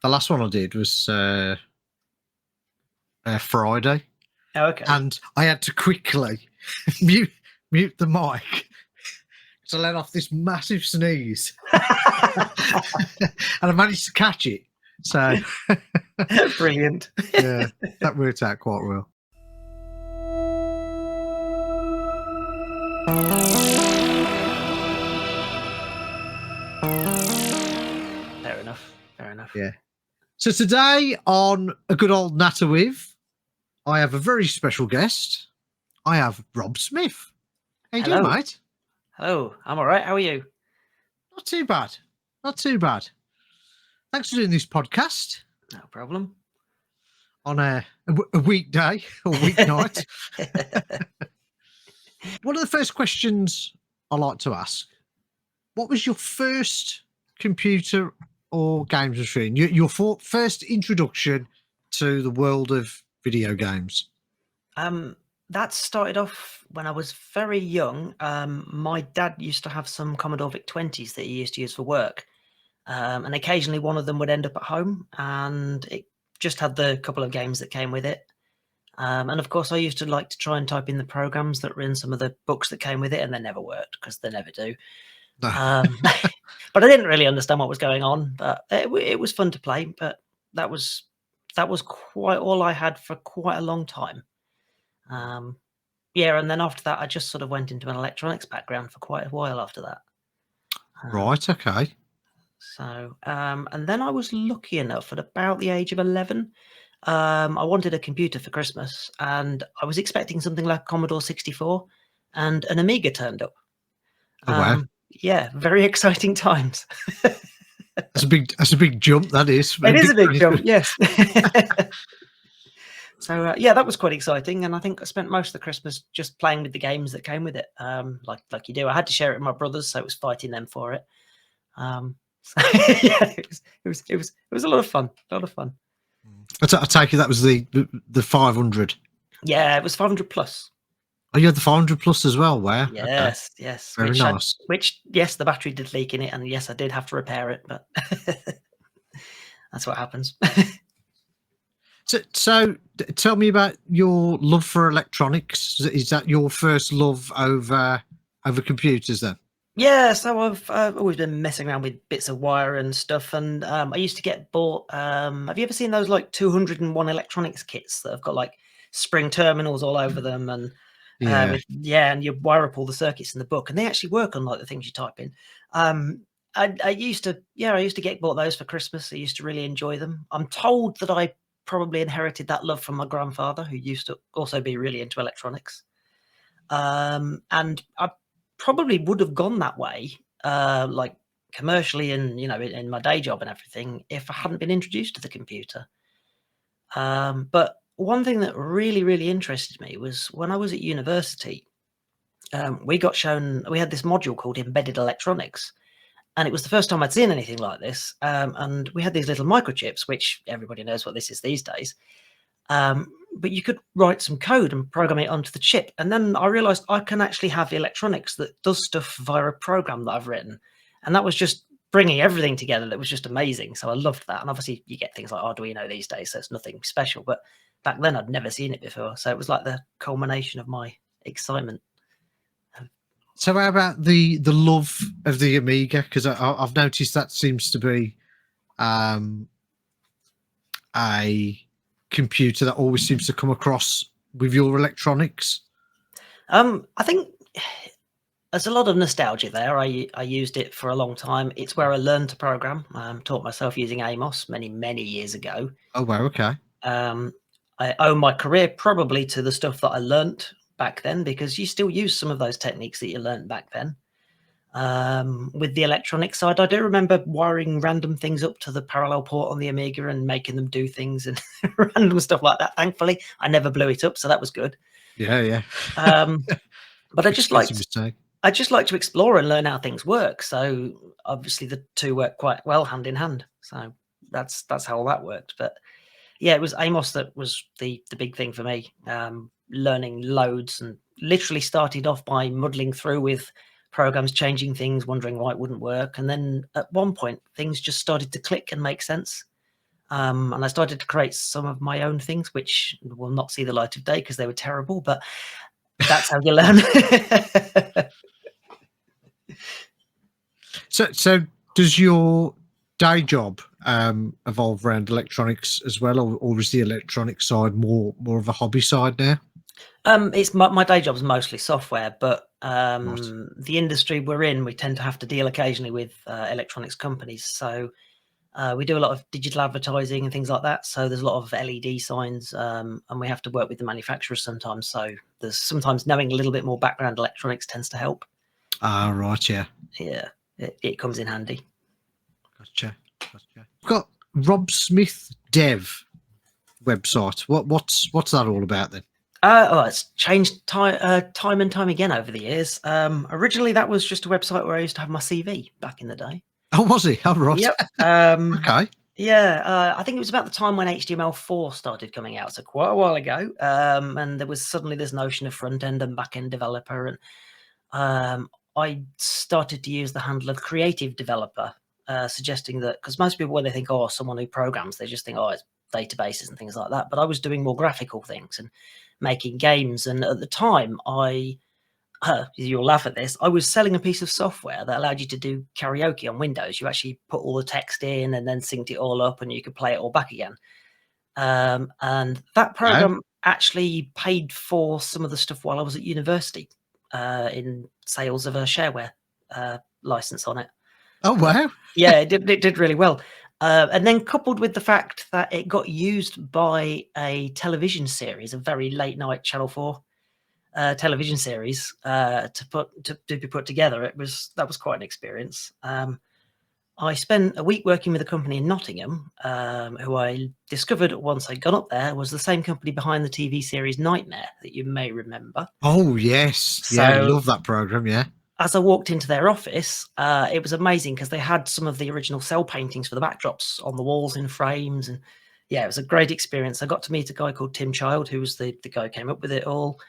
The last one I did was Friday. Oh, okay. And I had to quickly mute the mic because I let off this massive sneeze. And I managed to catch it. So brilliant. Yeah, that worked out quite well. Fair enough. Yeah. So today on A Good Old Natter With, I have a very special guest. I have Rob Smith. How you doing, mate? Hello, I'm all right. How are you? Not too bad. Not too bad. Thanks for doing this podcast. No problem. On a weekday or weeknight. One of the first questions I like to ask, what was your first computer or games machine? Your first introduction to the world of video games? That started off when I was very young. My dad used to have some Commodore VIC-20s that he used to use for work. And occasionally one of them would end up at home, and it just had the couple of games that came with it. And of course, I used to like to try and type in the programs that were in some of the books that came with it, and they never worked because they never do. No. But I didn't really understand what was going on. But it was fun to play. But that was quite all I had for quite a long time. Yeah, and then after that, I just sort of went into an electronics background for quite a while after that. Right. Okay. So, and then I was lucky enough at about the age of 11. I wanted a computer for Christmas, and I was expecting something like Commodore 64, and an Amiga turned up. Oh, wow. Yeah, very exciting times. That's a big jump. That is. It is a big jump. Yes. So yeah, that was quite exciting, and I think I spent most of the Christmas just playing with the games that came with it, like you do. I had to share it with my brothers, so it was fighting them for it. So, yeah, it was a lot of fun. A lot of fun. I take it that was the 500. Yeah, it was 500 plus. Oh, you had the 500 plus as well. Wow. Yes, okay. Yes. Very nice. Yes, the battery did leak in it, and yes, I did have to repair it, but that's what happens. So tell me about your love for electronics. Is that your first love over computers then? Yeah, so I've always been messing around with bits of wire and stuff, and I used to get bought. Have you ever seen those like 201 electronics kits that have got like spring terminals all over them, and and you wire up all the circuits in the book, and they actually work on like the things you type in. I used to get bought those for Christmas. I used to really enjoy them. I'm told that I probably inherited that love from my grandfather, who used to also be really into electronics. And I probably would have gone that way, like commercially and, in my day job and everything, if I hadn't been introduced to the computer. But one thing that really, really interested me was when I was at university, we had this module called Embedded Electronics. And it was the first time I'd seen anything like this. And we had these little microchips, which everybody knows what this is these days. But you could write some code and program it onto the chip. And then I realized I can actually have electronics that does stuff via a program that I've written. And that was just bringing everything together. That was just amazing. So I loved that. And obviously you get things like Arduino these days, so it's nothing special. But back then I'd never seen it before. So it was like the culmination of my excitement. So how about the love of the Amiga? Because I've noticed that seems to be a computer that always seems to come across with your electronics. I think there's a lot of nostalgia there. I used it for a long time. It's where I learned to program. Taught myself using Amos many years ago. Oh, wow. Okay. I owe my career probably to the stuff that I learnt back then, because you still use some of those techniques that you learned back then. With the electronic side, I do remember wiring random things up to the parallel port on the Amiga and making them do things and random stuff like that. Thankfully, I never blew it up, so that was good. Yeah. But I just like to explore and learn how things work. So obviously the two work quite well hand in hand. So that's how all that worked. But yeah, it was Amos that was the big thing for me. Learning loads, and literally started off by muddling through with programs, changing things, wondering why it wouldn't work. And then at one point, things just started to click and make sense. And I started to create some of my own things, which will not see the light of day because they were terrible, but that's how you learn. So does your day job evolve around electronics as well, or is the electronic side more of a hobby side now? It's my day job's mostly software, but Right. the industry we're in, we tend to have to deal occasionally with electronics companies. So we do a lot of digital advertising and things like that. So there's a lot of LED signs, and we have to work with the manufacturers sometimes. So there's sometimes knowing a little bit more background electronics tends to help. Ah, right, yeah. Yeah, it comes in handy. Gotcha. We've got Rob Smith Dev website. What's that all about then? It's changed time and time again over the years. Originally, that was just a website where I used to have my CV back in the day. Oh, was he? Oh, right. Yep. Okay. Yeah, I think it was about the time when HTML4 started coming out, so quite a while ago. And there was suddenly this notion of front end and back end developer, and I started to use the handle of creative developer, suggesting that because most people when they think, oh, someone who programs, they just think, oh, it's databases and things like that. But I was doing more graphical things and making games, and at the time, you'll laugh at this. I was selling a piece of software that allowed you to do karaoke on Windows. You actually put all the text in and then synced it all up, and you could play it all back again. And that program actually paid for some of the stuff while I was at university in sales of a shareware license on it. Oh, wow. Yeah, it did really well. And then coupled with the fact that it got used by a television series, a very late night Channel 4 television series to be put together. That was quite an experience. I spent a week working with a company in Nottingham, who I discovered once I'd gone up there was the same company behind the TV series Nightmare that you may remember. Oh, yes. Yeah, I love that program, yeah. As I walked into their office, it was amazing because they had some of the original cell paintings for the backdrops on the walls in frames. And yeah, it was a great experience. I got to meet a guy called Tim Child, who was the guy who came up with it all.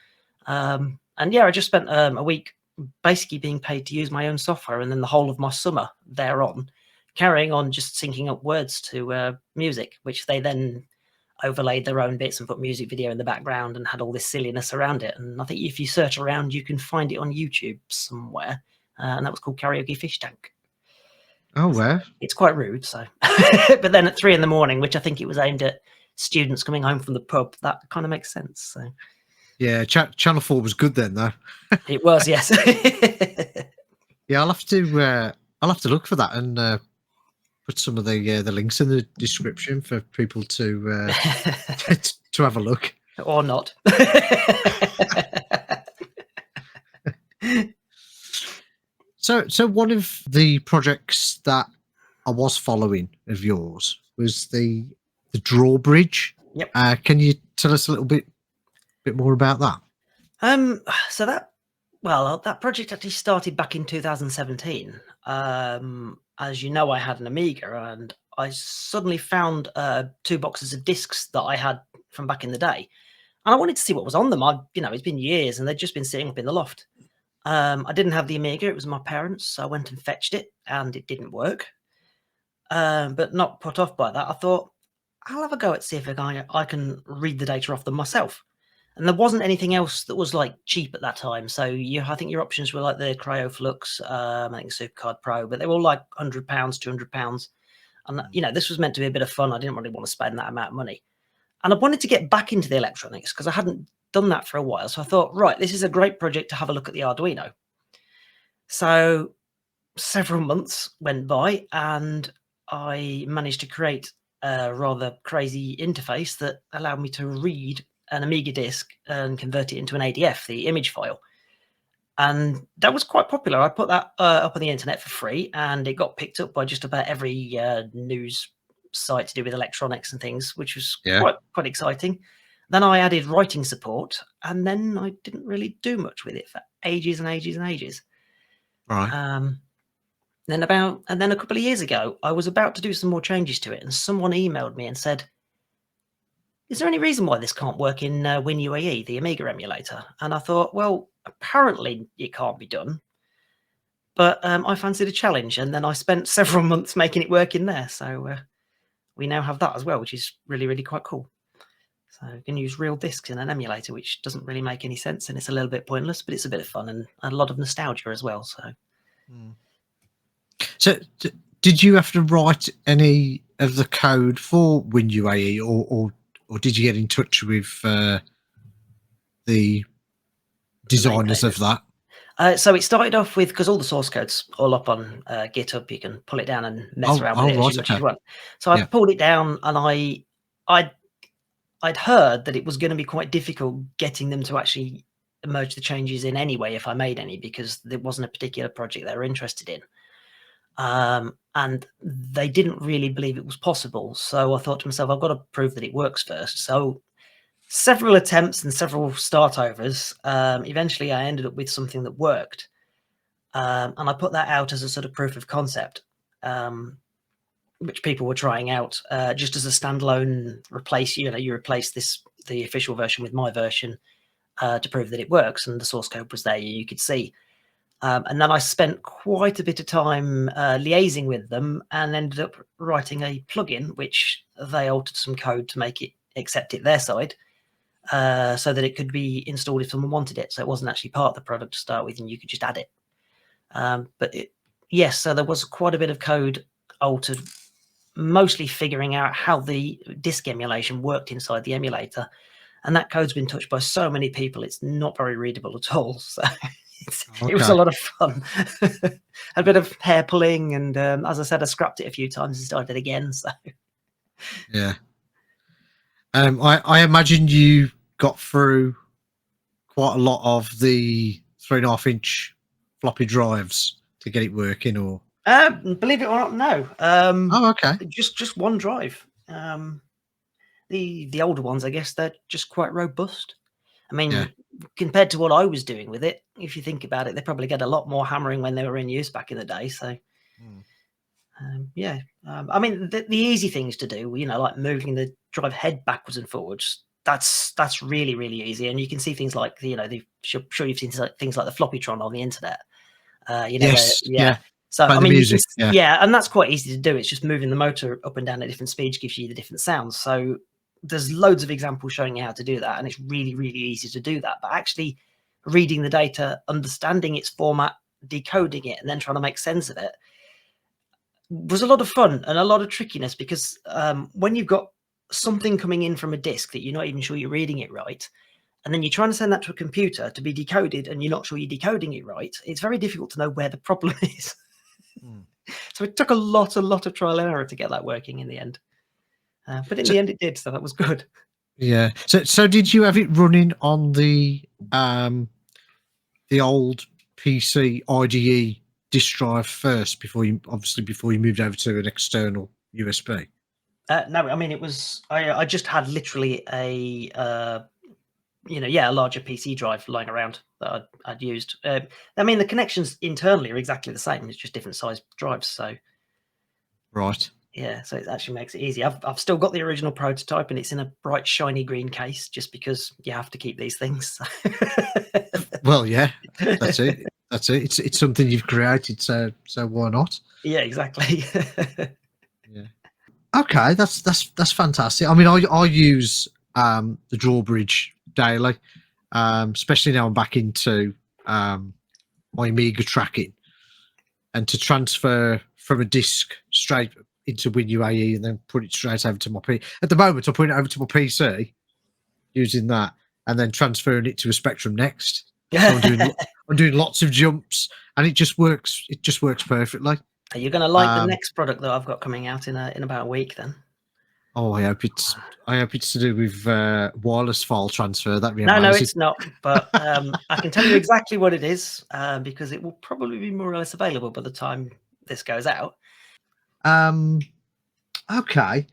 And yeah, I just spent a week basically being paid to use my own software, and then the whole of my summer thereon, carrying on just syncing up words to music, which they then overlaid their own bits and put music video in the background and had all this silliness around it. And I think if you search around, you can find it on YouTube somewhere. And that was called Karaoke Fish Tank. Oh, wow. It's quite rude, so. But then at 3 a.m, which I think it was aimed at students coming home from the pub, that kind of makes sense. So. Yeah, Channel 4 was good then, though. It was, yes. Yeah, I'll have to look for that and put some of the links in the description for people to to have a look. Or not. So one of the projects that I was following of yours was the Drawbridge. Yep. Can you tell us a little bit more about that? So that project actually started back in 2017. As you know, I had an Amiga, and I suddenly found 2 boxes of discs that I had from back in the day, and I wanted to see what was on them. It's been years, and they'd just been sitting up in the loft. I didn't have the Amiga; it was my parents', so I went and fetched it, and it didn't work. But not put off by that, I thought I'll have a go at see if I can read the data off them myself. And there wasn't anything else that was like cheap at that time. So I think your options were like the CryoFlux, I think Supercard Pro, but they were all like £100, £200. And this was meant to be a bit of fun. I didn't really want to spend that amount of money. And I wanted to get back into the electronics because I hadn't done that for a while. So I thought, right, this is a great project to have a look at the Arduino. So several months went by, and I managed to create a rather crazy interface that allowed me to read an Amiga disk and convert it into an ADF, the image file. And that was quite popular. I put that up on the internet for free, and it got picked up by just about every news site to do with electronics and things, which was quite exciting. Then I added writing support, and then I didn't really do much with it for ages and ages and ages. Right. Then a couple of years ago, I was about to do some more changes to it, and someone emailed me and said, is there any reason why this can't work in WinUAE, the Amiga emulator? And I thought, well, apparently it can't be done. But I fancied a challenge, and then I spent several months making it work in there. So we now have that as well, which is really, really quite cool. So you can use real discs in an emulator, which doesn't really make any sense, and it's a little bit pointless, but it's a bit of fun and a lot of nostalgia as well. So did you have to write any of the code for WinUAE, or did you get in touch with the designers of that? So it started off with, because all the source code's all up on GitHub, you can pull it down and mess around with it as much as you want. So I pulled it down, and I'd heard that it was going to be quite difficult getting them to actually merge the changes in anyway, if I made any, because there wasn't a particular project they were interested in. And they didn't really believe it was possible. So I thought to myself, I've got to prove that it works first. So several attempts and several start overs. Eventually I ended up with something that worked. And I put that out as a sort of proof of concept, which people were trying out, just as a standalone replace, you replace the official version with my version to prove that it works. And the source code was there, you could see. And then I spent quite a bit of time liaising with them, and ended up writing a plugin, which they altered some code to make it accept it their side, so that it could be installed if someone wanted it. So it wasn't actually part of the product to start with, and you could just add it. Yes, so there was quite a bit of code altered, mostly figuring out how the disk emulation worked inside the emulator. And that code's been touched by so many people, it's not very readable at all. So it was a lot of fun. A bit of hair pulling, and as I said, I scrapped it a few times and started again. So yeah, I imagine you got through quite a lot of the 3.5-inch floppy drives to get it working, or believe it or not, no. Oh, okay. Just one drive. The older ones, I guess, they're just quite robust. I mean, compared to what I was doing with it, if you think about it, they probably get a lot more hammering when they were in use back in the day. So, I mean, the easy things to do, like moving the drive head backwards and forwards, that's really, really easy. And you can see things like, sure you've seen things like the floppytron on the internet. Yes, So, I mean, and that's quite easy to do. It's just moving the motor up and down at different speeds gives you the different sounds. So there's loads of examples showing you how to do that, and it's really, really easy to do that. But actually reading the data, understanding its format, decoding it, and then trying to make sense of it was a lot of fun and a lot of trickiness, because when you've got something coming in from a disk that you're not even sure you're reading it right, and then you're trying to send that to a computer to be decoded, and you're not sure you're decoding it right, it's very difficult to know where the problem is. So it took a lot of trial and error to get that working in the end. But in the end it did, so that was good. Yeah. So did you have it running on the old PC IDE disk drive first before you moved over to an external USB? No, I mean, it was, I just had literally a larger PC drive lying around that I'd used. I mean, the connections internally are exactly the same. It's just different size drives. So, right. Yeah, so it actually makes it easy. I've still got the original prototype, and it's in a bright, shiny green case, just because you have to keep these things. Well, yeah, that's it. That's it. It's something you've created, so why not? Yeah, exactly. Yeah. Okay, that's fantastic. I mean, I use the Drawbridge daily, especially now I'm back into my Amiga tracking, and to transfer from a disk straight into WinUAE and then put it straight over to my PC. At the moment, I'm putting it over to my PC using that, and then transferring it to a Spectrum next. So I'm doing lots of jumps, and it just works. It just works perfectly. Are you going to like the next product that I've got coming out in about a week then? Oh, I hope it's to do with wireless file transfer. That'd be amazing. No, it's not. But I can tell you exactly what it is, because it will probably be more or less available by the time this goes out. Okay.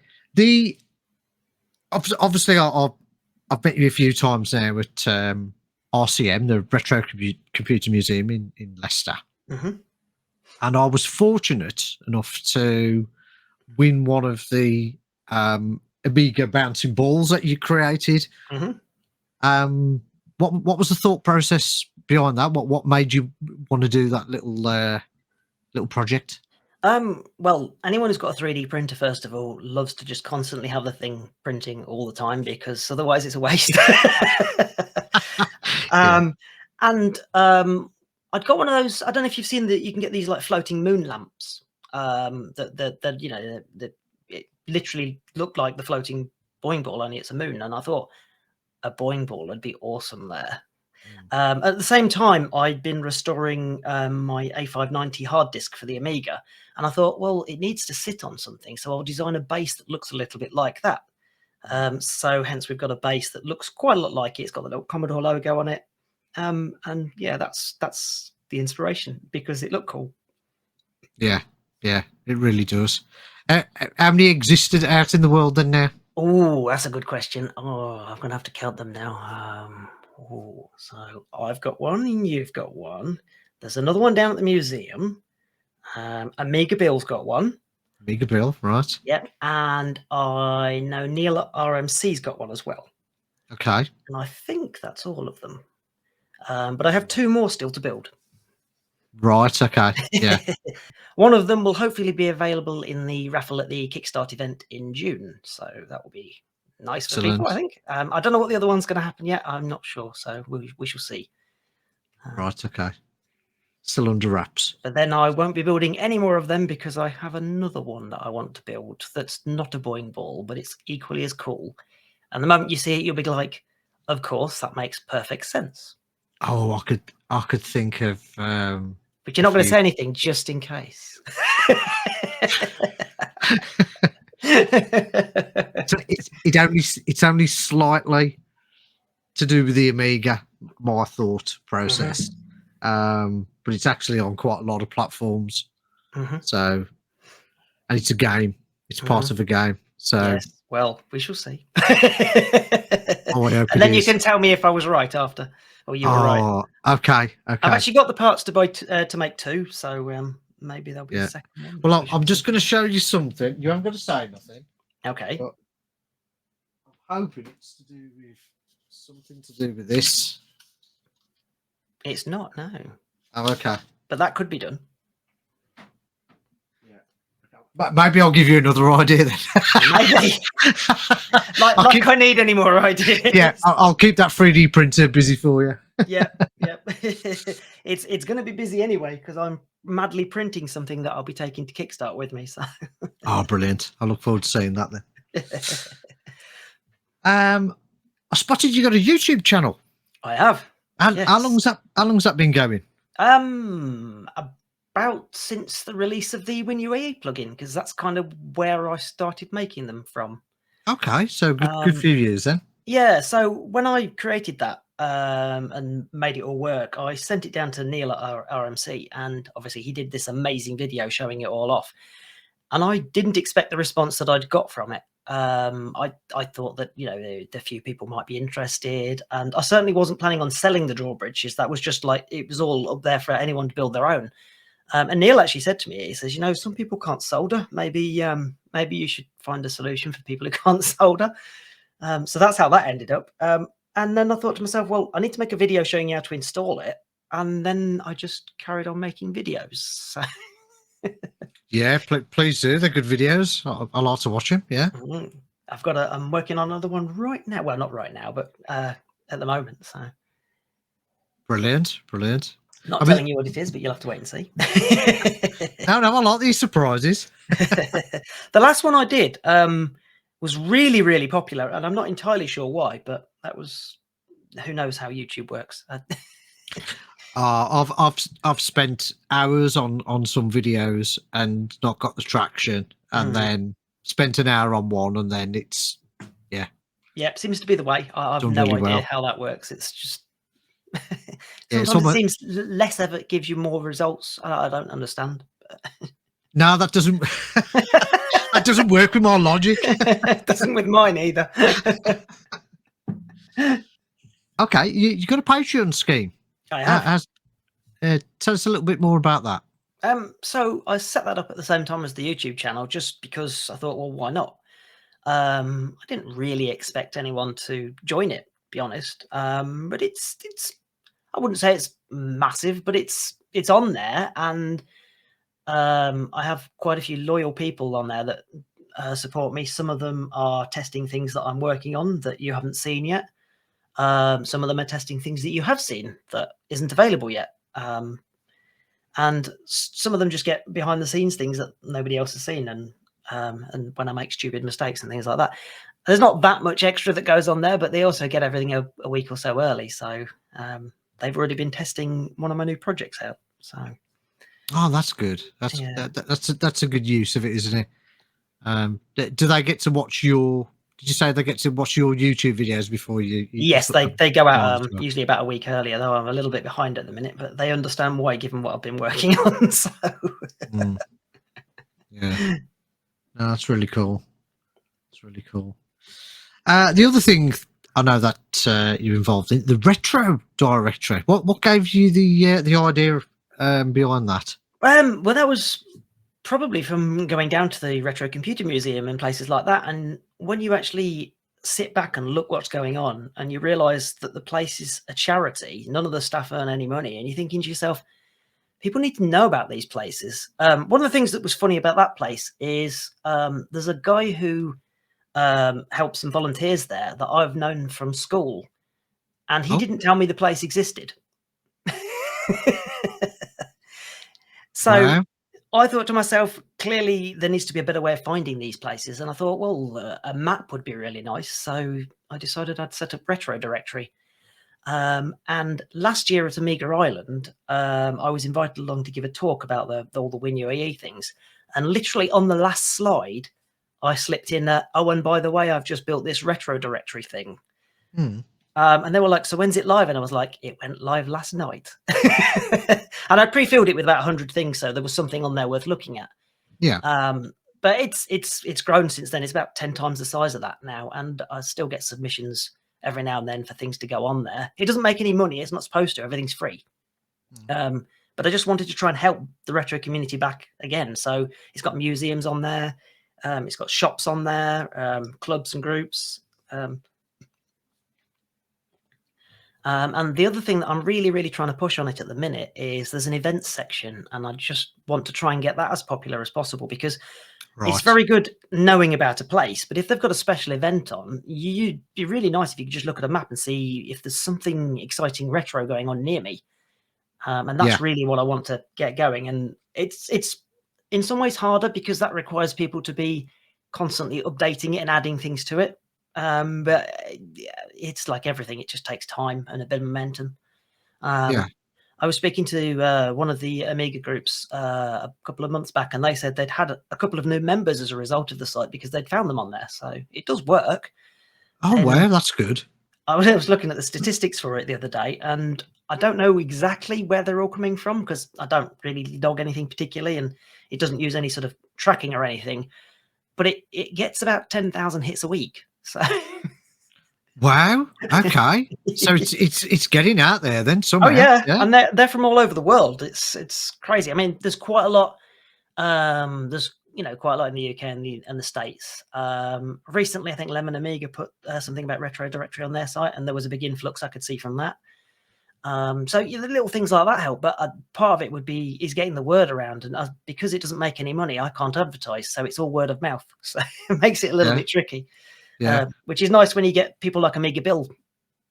Obviously I've met you a few times now at RCM, the Retro Computer Museum in Leicester. And I was fortunate enough to win one of the Amiga bouncing balls that you created. What was the thought process behind that? What made you want to do that little project? Well, anyone who's got a 3D printer, first of all, loves to just constantly have the thing printing all the time because otherwise it's a waste. Yeah. And I'd got one of those. I don't know if you've seen that you can get these like floating moon lamps. That you know that it literally look like the floating boing ball, only it's a moon. And I thought a boing ball would be awesome there. At the same time, I'd been restoring my A590 hard disk for the Amiga, and I thought, well, it needs to sit on something, so I'll design a base that looks a little bit like that. So hence we've got a base that looks quite a lot like it. It's got the little Commodore logo on it, and yeah, that's the inspiration because it looked cool. Yeah, it really does. How many existed out in the world then now? Oh, that's a good question. Oh, I'm gonna have to count them now. So I've got one, and you've got one. There's another one down at the museum. Amiga Bill's got one. Amiga Bill, right? Yep. And I know Neil at RMC's got one as well. Okay. And I think that's all of them. But I have 2 more still to build. Right, okay. Yeah. One of them will hopefully be available in the raffle at the Kickstart event in June. So that will be nice for people, I think. I don't know what the other one's going to happen yet. I'm not sure. So we shall see. Right, okay. Still under wraps. But then I won't be building any more of them because I have another one that I want to build that's not a boing ball, but it's equally as cool. And the moment you see it, you'll be like, of course, that makes perfect sense. Oh, I could think of but you're not going to say anything just in case. So it's only slightly to do with the Amiga, my thought process. But it's actually on quite a lot of platforms. So, and it's a game. It's part of a game. So, yes. Well, we shall see. Oh, I hope and then you can tell me if I was right after, or you were right. Okay. I've actually got the parts to buy to make 2, so maybe there'll be a second one. Well, I'm just going to show you something. You haven't got to say nothing. Okay. But I'm hoping it's to do with something to do with this. It's not, no. Oh, okay. But that could be done. But maybe I'll give you another idea then. Maybe. like I need any more ideas. Yeah, I'll keep that 3D printer busy for you. Yeah. It's going to be busy anyway because I'm madly printing something that I'll be taking to Kickstart with me. So. Oh, brilliant! I look forward to seeing that then. I spotted you got a YouTube channel. I have. And yes. How long's that been going? About since the release of the WinUAE plugin, because that's kind of where I started making them from. Okay, so good few years then. Yeah, so when I created that and made it all work, I sent it down to Neil at RMC, and obviously he did this amazing video showing it all off. And I didn't expect the response that I'd got from it. I thought that, you know, the few people might be interested, and I certainly wasn't planning on selling the drawbridges. That was just like, it was all up there for anyone to build their own. And Neil actually said to me, he says, you know, some people can't solder. Maybe you should find a solution for people who can't solder. So that's how that ended up. And then I thought to myself, well, I need to make a video showing you how to install it. And then I just carried on making videos. So yeah, please do. They're good videos. I like to watch them. Yeah. I'm working on another one right now. Well, not right now, but at the moment. So brilliant. Not telling you what it is, but you'll have to wait and see. No, I like these surprises. The last one I did was really, really popular, and I'm not entirely sure why, but that was, who knows how YouTube works. I've spent hours on some videos and not got the traction, and then spent an hour on one, and then it's yeah, seems to be the way. I've no idea how that works. It's just sometimes it seems less effort gives you more results. I don't understand. No, that doesn't. That doesn't work with my logic. It doesn't with mine either. Okay, you got a Patreon scheme. I have. Tell us a little bit more about that. So I set that up at the same time as the YouTube channel, just because I thought, well, why not? I didn't really expect anyone to join it, to be honest. But it's I wouldn't say it's massive, but it's on there, and I have quite a few loyal people on there that support me. Some of them are testing things that I'm working on that you haven't seen yet. Some of them are testing things that you have seen that isn't available yet. And some of them just get behind the scenes things that nobody else has seen. And when I make stupid mistakes and things like that, there's not that much extra that goes on there, but they also get everything a week or so early. So they've already been testing one of my new projects out. So Oh, that's good. yeah. That's a good use of it, isn't it? Do they get to watch your? Did you say they get to watch your YouTube videos before you Yes, put them they go live out as well? usually about a week earlier, though I'm a little bit behind at the minute, but they understand why, given what I've been working on. So Mm, yeah, no, that's really cool. It's really cool. The other thing I know that you're involved in the retro directory. What gave you the idea behind that? well, that was probably from going down to the Retro Computer Museum and places like that. And when you actually sit back and look what's going on, and you realise that the place is a charity, none of the staff earn any money, and you're thinking to yourself, people need to know about these places. One of the things that was funny about that place is there's a guy who helps and volunteers there that I've known from school, and he Oh, didn't tell me the place existed. So wow. I thought to myself, clearly there needs to be a better way of finding these places. And I thought, well, a map would be really nice. So I decided I'd set up Retro Directory. And last year at Amiga Island, I was invited along to give a talk about all the WinUAE things. And literally on the last slide, I slipped in, oh, and by the way, I've just built this Retro Directory thing. Hmm. And they were like, so when's it live? And I was like, it went live last night. And I pre-filled it with about 100 things, so there was something on there worth looking at. Yeah. But it's grown since then. It's about 10 times the size of that now, and I still get submissions every now and then for things to go on there. It doesn't make any money. It's not supposed to. Everything's free. But I just wanted to try and help the retro community back again. So it's got museums on there. It's got shops on there, clubs and groups. And the other thing that I'm really, really trying to push on it at the minute is there's an events section, and I just want to try and get that as popular as possible, because it's very good knowing about a place, but if they've got a special event on, it'd be really nice if you could just look at a map and see if there's something exciting retro going on near me. And that's really what I want to get going. And it's in some ways harder because that requires people to be constantly updating it and adding things to it. But it's like everything, it just takes time and a bit of momentum. I was speaking to one of the Amiga groups a couple of months back, and they said they'd had a couple of new members as a result of the site because they'd found them on there. So it does work. Oh, wow, that's good. I was looking at the statistics for it the other day, and I don't know exactly where they're all coming from because I don't really log anything particularly, and it doesn't use any sort of tracking or anything. But it gets about 10,000 hits a week. So wow. Okay. So it's getting out there then somehow. Oh yeah. And they're from all over the world. It's crazy. I mean, there's quite a lot. There's quite a lot in the UK and the States. Recently, I think Lemon Amiga put something about Retro Directory on their site, and there was a big influx I could see from that. So the little things like that help, but part of it is getting the word around, and because it doesn't make any money, I can't advertise, so it's all word of mouth. So it makes it a little bit tricky. Which is nice when you get people like Amiga Bill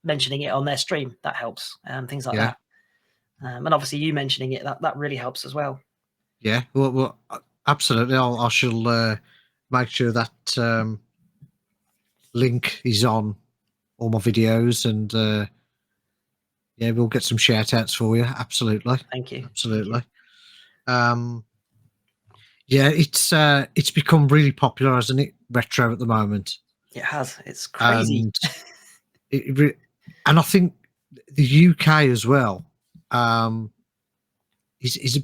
mentioning it on their stream. That helps, things like that. And obviously you mentioning it, that really helps as well. Yeah, well absolutely. I shall make sure that link is on all my videos, and we'll get some shout outs for you. Absolutely. Thank you. Absolutely. Thank you. It's become really popular, hasn't it? Retro at the moment. It has. It's crazy. And I think the UK as well is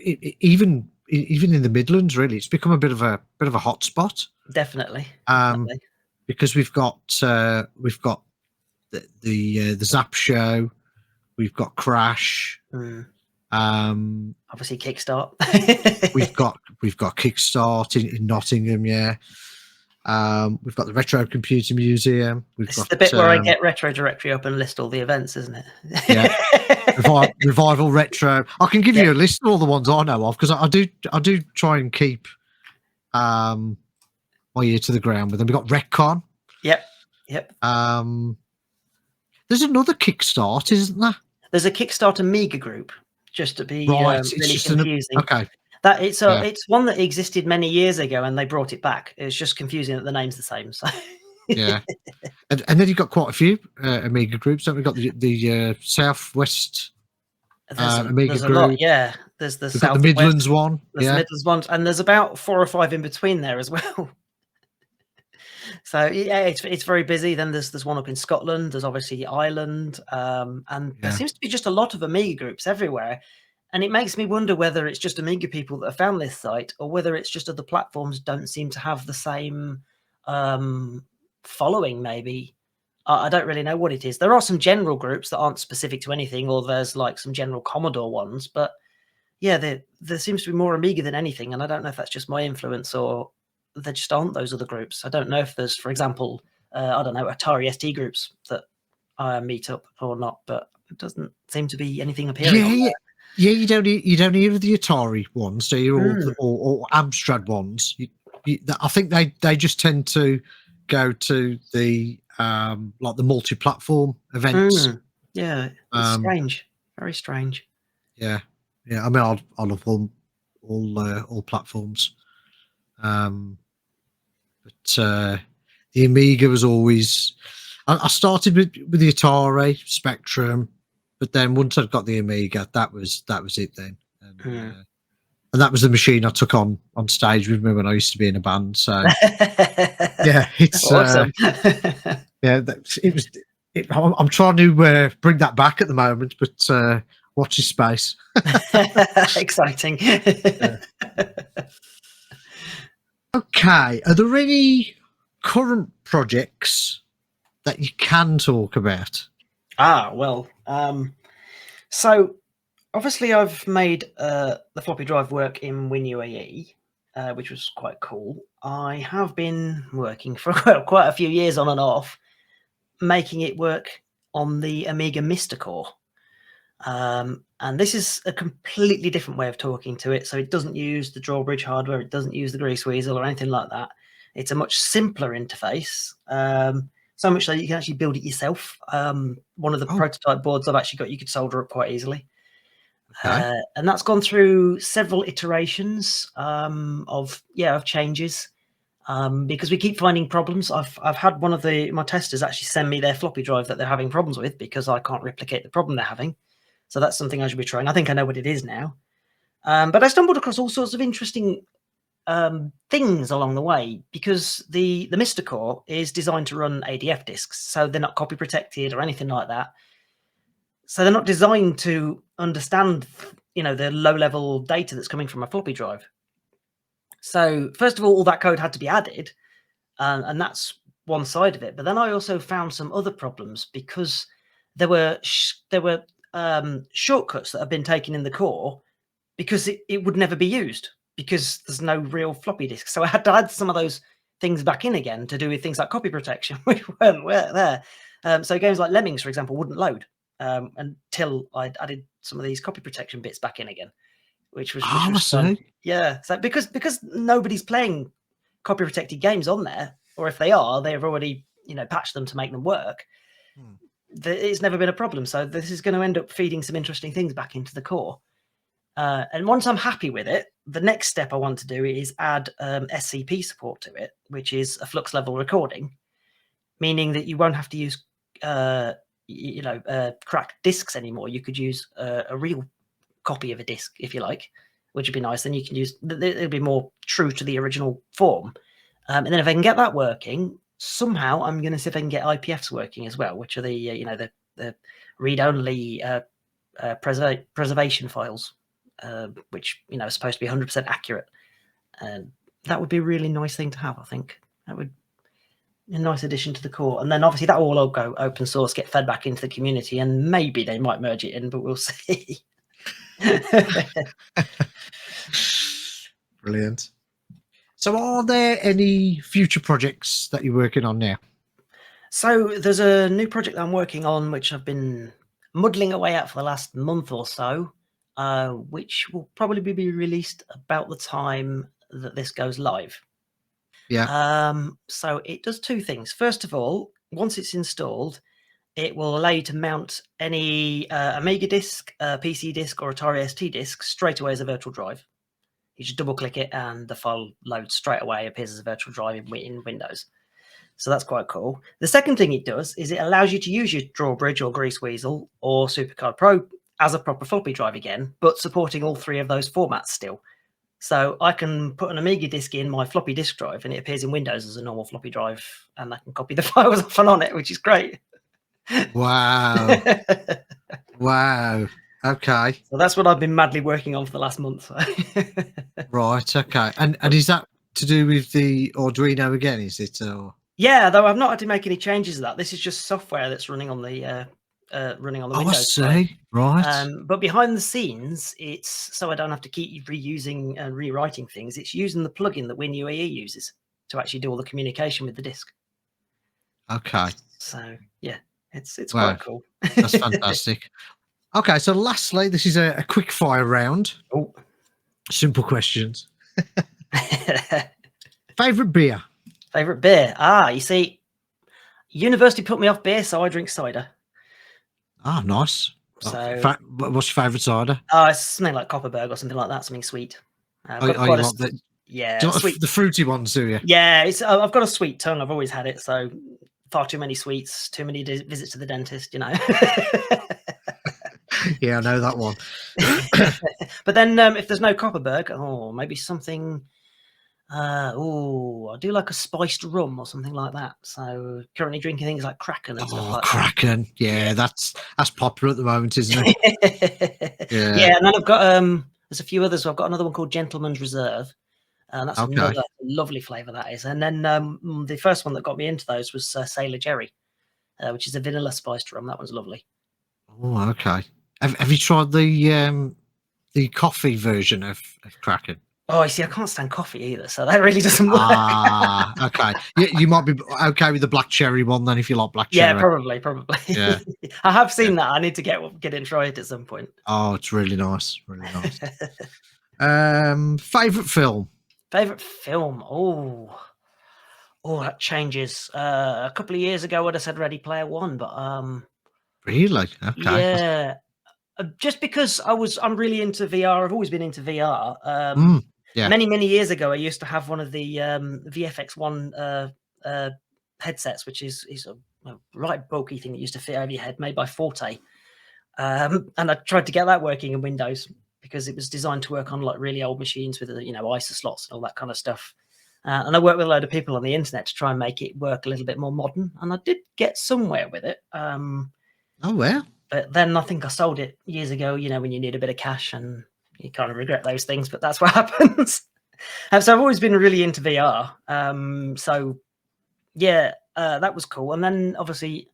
even in the Midlands. Really, it's become a bit of a hotspot. Definitely. Because we've got the Zap Show, we've got Crash. Obviously Kickstart. we've got Kickstart in Nottingham. We've got the Retro Computer Museum. We've This got is the bit where I get Retro Directory up and list all the events, isn't it? Yeah. Revival Retro. I can give you a list of all the ones I know of because I do try and keep my ear to the ground with them. We've got Retcon. Yep. There's another Kickstart, isn't there? There's a Kickstarter Amiga group, just to be Right. It's really just confusing. okay. That it's one that existed many years ago, and they brought it back. It's just confusing that the name's the same. So Yeah, and then you've got quite a few Amiga groups. Haven't we got the Southwest Amiga there's a group? lot. Yeah, there's the We've got the Midlands one. There's the Midlands one, and there's about 4 or 5 in between there as well. So yeah, it's very busy. Then there's one up in Scotland. There's obviously Ireland, and there seems to be just a lot of Amiga groups everywhere. And it makes me wonder whether it's just Amiga people that have found this site, or whether it's just other platforms don't seem to have the same following. Maybe I don't really know what it is. There are some general groups that aren't specific to anything, or there's like some general Commodore ones. But yeah, there seems to be more Amiga than anything, and I don't know if that's just my influence or there just aren't those other groups. I don't know if there's, for example, I don't know, Atari ST groups that meet up or not, but it doesn't seem to be anything appearing. Yeah, you don't hear of the Atari ones, do you? Or Amstrad ones. I think they just tend to go to the like the multi-platform events. Yeah, it's strange, very strange. Yeah. I mean, I love all platforms. But the Amiga was always. I started with the Atari Spectrum, but then once I'd got the Amiga, that was it then. And that was the machine I took on stage with me when I used to be in a band. So yeah, it's awesome. It was. I'm trying to bring that back at the moment, but watch your space. Exciting. Okay, are there any current projects that you can talk about? Well, so obviously I've made the floppy drive work in WinUAE, which was quite cool. I have been working for quite a few years on and off, making it work on the Amiga Mr. Core. And this is a completely different way of talking to it. So it doesn't use the Drawbridge hardware. It doesn't use the grease weasel or anything like that. It's a much simpler interface. So much so you can actually build it yourself. One of the prototype boards I've actually got, you could solder up quite easily. Okay. And that's gone through several iterations of changes. Because we keep finding problems. I've had one of my testers actually send me their floppy drive that they're having problems with because I can't replicate the problem they're having. So that's something I should be trying. I think I know what it is now. But I stumbled across all sorts of interesting things along the way, because the Mr. Core is designed to run ADF disks, so they're not copy protected or anything like that. So they're not designed to understand, the low-level data that's coming from a floppy drive. So first of all that code had to be added, and that's one side of it. But then I also found some other problems, because there were shortcuts that have been taken in the core because it would never be used because there's no real floppy disk. So I had to add some of those things back in again to do with things like copy protection, which weren't there. So games like Lemmings, for example, wouldn't load until I'd added some of these copy protection bits back in again, which was fun. Yeah. So because nobody's playing copy protected games on there, or if they are, they've already patched them to make them work. It's never been a problem. So this is going to end up feeding some interesting things back into the core. And once I'm happy with it, the next step I want to do is add SCP support to it, which is a flux level recording, meaning that you won't have to use cracked discs anymore. You could use a real copy of a disc, if you like, which would be nice. Then you can use it'll be more true to the original form. And then if I can get that working, somehow I'm going to see if I can get IPFs working as well, which are the read-only preservation files, which are supposed to be 100% accurate. And that would be a really nice thing to have. I think that would be a nice addition to the core. And then obviously that will all go open source, get fed back into the community, and maybe they might merge it in, but we'll see. Brilliant. So, are there any future projects that you're working on now? So there's a new project I'm working on, which I've been muddling away at for the last month or so, which will probably be released about the time that this goes live. Yeah. So it does two things. First of all, once it's installed, it will allow you to mount any Amiga disk, PC disk, or Atari ST disk straight away as a virtual drive. You just double click it and the file loads straight away, appears as a virtual drive in Windows. So that's quite cool. The second thing it does is it allows you to use your Drawbridge or Grease Weasel or SuperCard Pro as a proper floppy drive again, but supporting all three of those formats still. So I can put an Amiga disk in my floppy disk drive and it appears in Windows as a normal floppy drive, and I can copy the files off and on it, which is great. Wow. Wow. Okay. So that's what I've been madly working on for the last month. Right. Okay. And is that to do with the Arduino again? Is it? Or... Yeah, though I've not had to make any changes to that. This is just software that's running on the Oh, I Windows side. see. Right. But behind the scenes, it's so I don't have to keep reusing and rewriting things. It's using the plugin that WinUAE uses to actually do all the communication with the disk. Okay. So yeah, it's Wow. quite cool. That's fantastic. Okay. So, lastly, this is a quick fire round. Oh. Simple questions. Favorite beer? Favorite beer? You see, university put me off beer, so I drink cider. Ah, nice. So, what's your favourite cider? It's something like Copperberg or something like that, something sweet. You like yeah, sweet. The fruity ones, do you? Yeah, I've got a sweet tongue. I've always had it, so far too many sweets, too many visits to the dentist, you know. Yeah, I know that one. But then if there's no Copperberg, maybe something. I do like a spiced rum or something like that. So currently drinking things like Kraken and stuff like Kraken. that. Yeah, that's popular at the moment, isn't it? Yeah, and then I've got there's a few others. So I've got another one called Gentleman's Reserve, and that's another lovely flavour that is. And then the first one that got me into those was Sailor Jerry, which is a vanilla spiced rum. That one's lovely. Oh, okay. Have you tried the coffee version of Kraken? Oh, you see, I can't stand coffee either, so that really doesn't work. Okay. You might be okay with the black cherry one then if you like black cherry. Yeah, probably. Yeah. I have seen that. I need to get in and try it at some point. Oh, it's really nice. Really nice. Favorite film? Favorite film? Oh, that changes. A couple of years ago, I'd have said Ready Player One, but really? Okay. Yeah. Just because I'm really into VR. I've always been into VR. Yeah. Many years ago, I used to have one of the VFX1 headsets, which is a right bulky thing that used to fit over your head, made by Forte. And I tried to get that working in Windows because it was designed to work on like really old machines with ISA slots and all that kind of stuff. And I worked with a load of people on the internet to try and make it work a little bit more modern, and I did get somewhere with it. Oh well. But then I think I sold it years ago. When you need a bit of cash, and you kind of regret those things, but that's what happens. So I've always been really into VR. So yeah, that was cool. And then obviously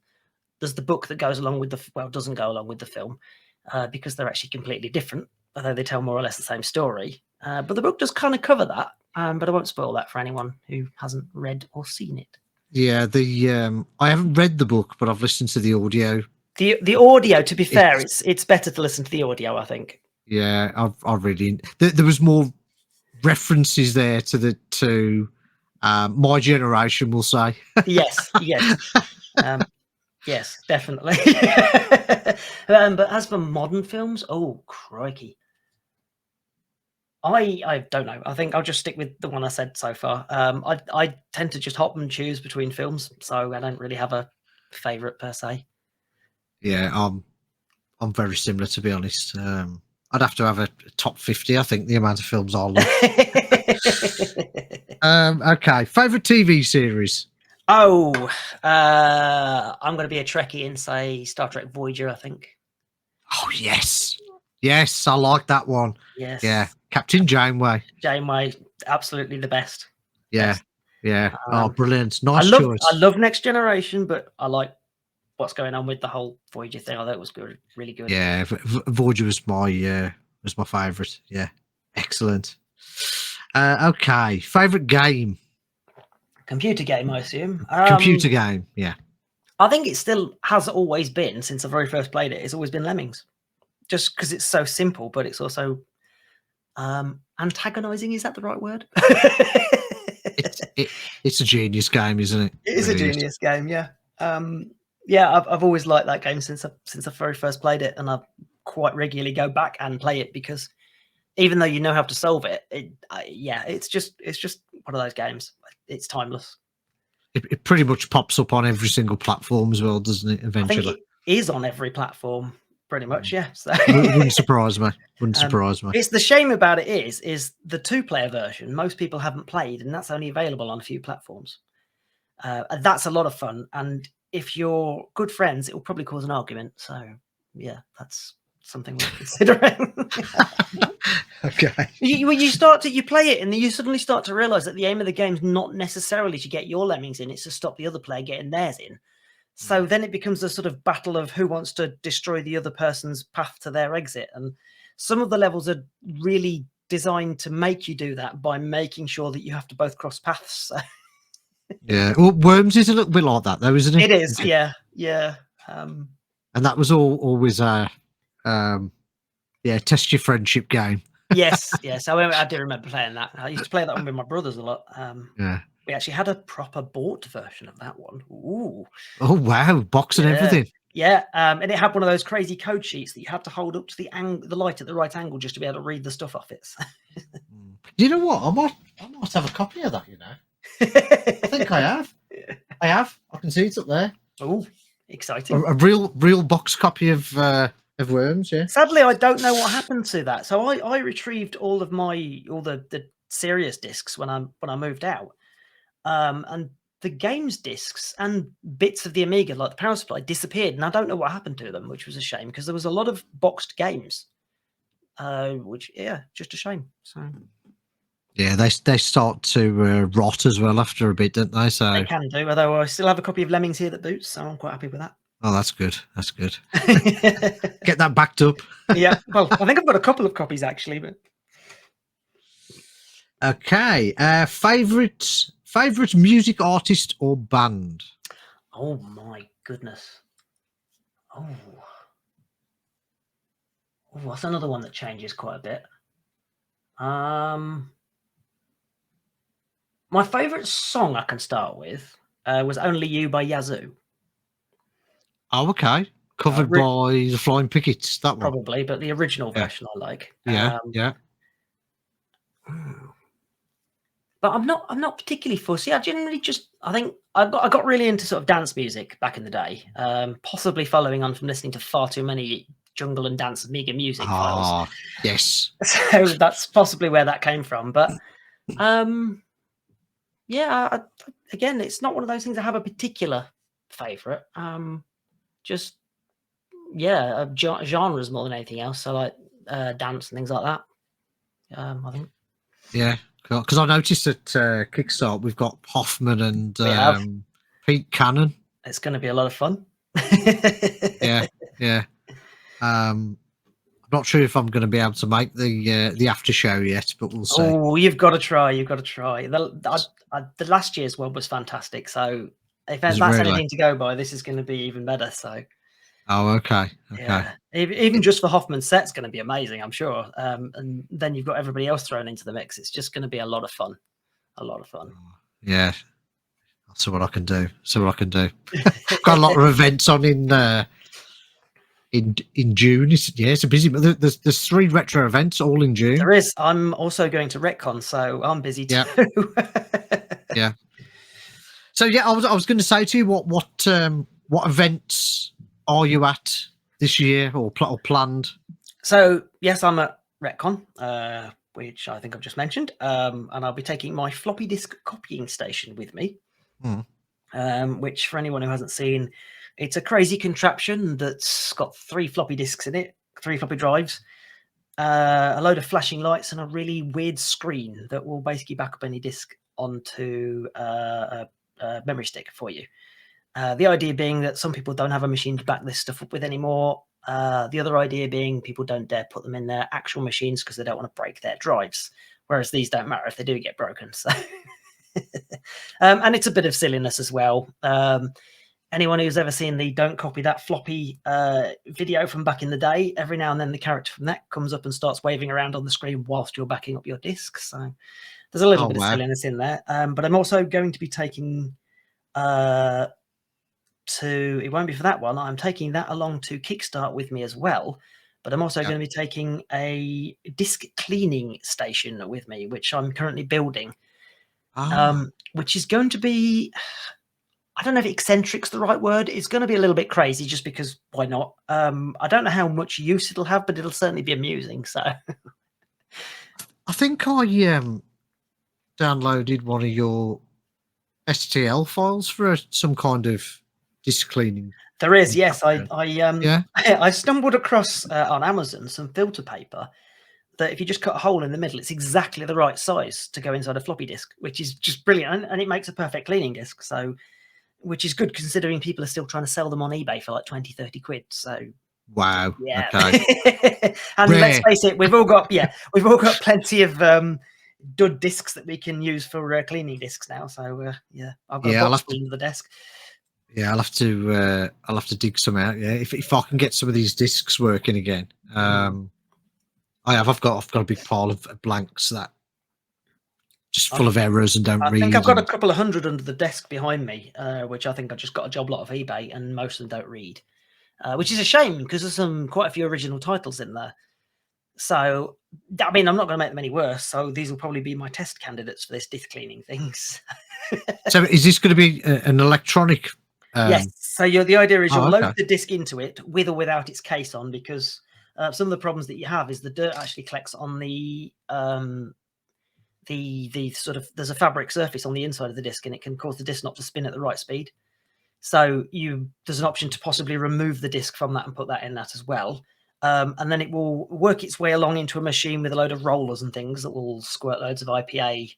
there's the book that goes along with doesn't go along with the film because they're actually completely different, although they tell more or less the same story. But the book does kind of cover that. But I won't spoil that for anyone who hasn't read or seen it. Yeah, I haven't read the book, but I've listened to the audio. The audio, to be fair, it's better to listen to the audio, I think. Yeah, I've really there was more references there to my generation, we'll say. Yes. Yes, definitely. But as for modern films, oh crikey. I don't know. I think I'll just stick with the one I said so far. I tend to just hop and choose between films, so I don't really have a favorite per se. Yeah, I'm very similar, to be honest. I'd have to have a top 50, I think, the amount of films I love. Okay, favorite TV series? Oh, I'm going to be a Trekkie and say Star Trek Voyager, I think. Oh, yes, I like that one. Yes. Yeah, Captain Janeway. Janeway, absolutely the best. Yeah, best. Yeah. Brilliant. Nice choice. I love Next Generation, but I like what's going on with the whole Voyager thing. I thought it was good, really good. Yeah, Voyager was my favorite. Yeah, excellent. Okay, favorite game, Computer game, I assume. computer game. Yeah, I think it still has always been, since I very first played it, it's always been Lemmings. Just because it's so simple, but it's also antagonizing. Is that the right word? it's a genius game, isn't it? It is a Really is. genius game, yeah. Yeah, I've always liked that game since I very first played it, and I quite regularly go back and play it because even though you know how to solve it, it's just one of those games. It's timeless. It pretty much pops up on every single platform as well, doesn't it? I Eventually, think it is on every platform, pretty much. Yeah. So wouldn't surprise me. Wouldn't surprise me. It's the shame about it is the 2-player version. Most people haven't played, and that's only available on a few platforms. And that's a lot of fun. And if you're good friends, it will probably cause an argument. So yeah, that's something worth considering. Okay. You play it, and you suddenly start to realize that the aim of the game is not necessarily to get your lemmings in; it's to stop the other player getting theirs in. So then it becomes a sort of battle of who wants to destroy the other person's path to their exit. And some of the levels are really designed to make you do that by making sure that you have to both cross paths. So. Yeah. Well, Worms is a little bit like that, though, isn't it? It is. Yeah. And that was always a test your friendship game. Yes. I do remember playing that. I used to play that one with my brothers a lot. Yeah. We actually had a proper bought version of that one. Ooh. Oh wow, box and everything. Yeah, and it had one of those crazy code sheets that you had to hold up to the light at the right angle just to be able to read the stuff off it. You know what? I might have a copy of that. You know, I think I have. I can see it up there. Oh, exciting! A real box copy of Worms. Yeah. Sadly, I don't know what happened to that. So I retrieved all the serious discs when I moved out. And the games discs and bits of the Amiga, like the power supply, disappeared, and I don't know what happened to them, which was a shame because there was a lot of boxed games, which just a shame. So yeah, they start to rot as well after a bit, don't they? So they can do. Although I still have a copy of Lemmings here that boots, so I'm quite happy with that. Oh, that's good. That's good. Get that backed up. Yeah, well, I think I've got a couple of copies actually, but okay. Favorite music artist or band? Oh my goodness. Oh, that's another one that changes quite a bit. My favorite song I can start with was "Only You" by Yazoo. Oh, okay. Covered by the Flying Pickets. That one, probably, but the original version I like. Yeah. But I'm not particularly fussy. I think I got really into sort of dance music back in the day, possibly following on from listening to far too many jungle and dance Amiga music files. Yes. So that's possibly where that came from. But again, it's not one of those things I have a particular favorite. Just genres more than anything else. So like dance and things like that. I think. Yeah. Because I noticed at Kickstart we've got Hoffman and Pete Cannon. It's going to be a lot of fun. Yeah. I'm not sure if I'm going to be able to make the after show yet, but we'll see. Oh, you've got to try. The last year's one was fantastic. So if that's anything to go by, this is going to be even better. So. Oh, okay. Yeah. Even just for Hoffman's set's going to be amazing, I'm sure. And then you've got everybody else thrown into the mix. It's just going to be a lot of fun. Yeah. I'll see what I can do. Got a lot of events on in June. It's a busy. There's 3 retro events all in June. There is. I'm also going to Retcon, so I'm busy too. Yeah. So I was going to say to you what events are you at this year or planned? So yes, I'm at Retcon, which I think I've just mentioned, and I'll be taking my floppy disk copying station with me. Which, for anyone who hasn't seen, it's a crazy contraption that's got 3 floppy disks in it, 3 floppy drives, a load of flashing lights, and a really weird screen that will basically back up any disk onto a memory stick for you. The idea being that some people don't have a machine to back this stuff up with anymore. The other idea being people don't dare put them in their actual machines because they don't want to break their drives. whereas these don't matter if they do get broken. So, and it's a bit of silliness as well. Anyone who's ever seen the "Don't Copy That" floppy video from back in the day, every now and then the character from that comes up and starts waving around on the screen whilst you're backing up your disc. So there's a little bit of silliness in there. But I'm also going to be taking it won't be for that one. I'm taking that along to Kickstart with me as well. But I'm also going to be taking a disc cleaning station with me, which I'm currently building, which is going to be, I don't know if eccentric's the right word. It's going to be a little bit crazy just because why not? I don't know how much use it'll have, but it'll certainly be amusing. So I think I downloaded one of your STL files for some kind of disc cleaning. There is, yes. I stumbled across on Amazon some filter paper that if you just cut a hole in the middle, it's exactly the right size to go inside a floppy disk, which is just brilliant, and it makes a perfect cleaning disc. So, which is good considering people are still trying to sell them on eBay for like 20, 30 quid. So, wow, yeah. Okay. And let's face it, we've all got plenty of dud discs that we can use for cleaning discs now. So I've got a box full under the desk. Yeah, I'll have to dig some out. Yeah, if I can get some of these discs working again. I've got a big pile of blanks that just full of errors and don't read. I think I've got a couple of hundred under the desk behind me, which I think I just got a job lot of eBay, and most of them don't read, which is a shame because there's quite a few original titles in there. So, I mean, I'm not going to make them any worse. So these will probably be my test candidates for this disc cleaning things. So is this going to be an electronic? Yes. So the idea is you'll load the disc into it with or without its case on, because some of the problems that you have is the dirt actually collects on the sort of, there's a fabric surface on the inside of the disc, and it can cause the disc not to spin at the right speed. So there's an option to possibly remove the disc from that and put that in that as well. And then it will work its way along into a machine with a load of rollers and things that will squirt loads of IPA,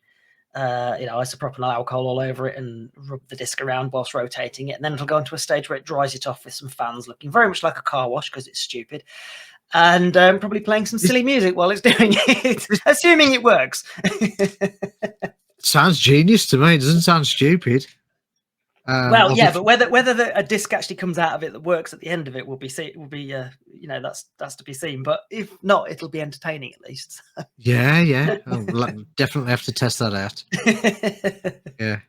isopropyl alcohol all over it and rub the disc around whilst rotating it. And then it'll go into a stage where it dries it off with some fans, looking very much like a car wash because it's stupid. And probably playing some silly music while it's doing it, assuming it works. Sounds genius to me. It doesn't sound stupid. Well, yeah, but whether a disc actually comes out of it that works at the end of it will be that's to be seen. But if not, it'll be entertaining at least. Yeah. I'll definitely have to test that out. Yeah,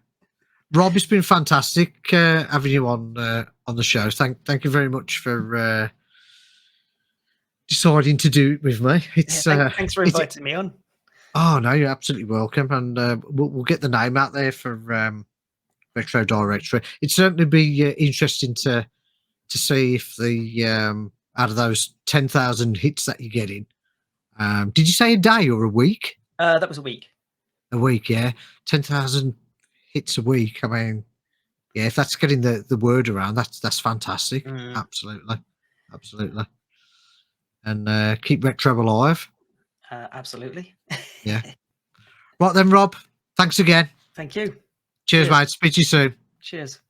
Rob, it's been fantastic having you on the show. Thank you very much for deciding to do it with me. Thanks for inviting me on. Oh no, you're absolutely welcome, and we'll get the name out there for Retro Directory. It'd certainly be interesting to see if the out of those 10,000 hits that you're getting, did you say a day or a week? That was a week. A week, yeah. 10,000 hits a week. I mean, yeah, if that's getting the word around, that's fantastic. Absolutely. And keep retro alive. Absolutely. Yeah. Right then, Rob. Thanks again. Thank you. Cheers, mate. Speak to you soon. Cheers.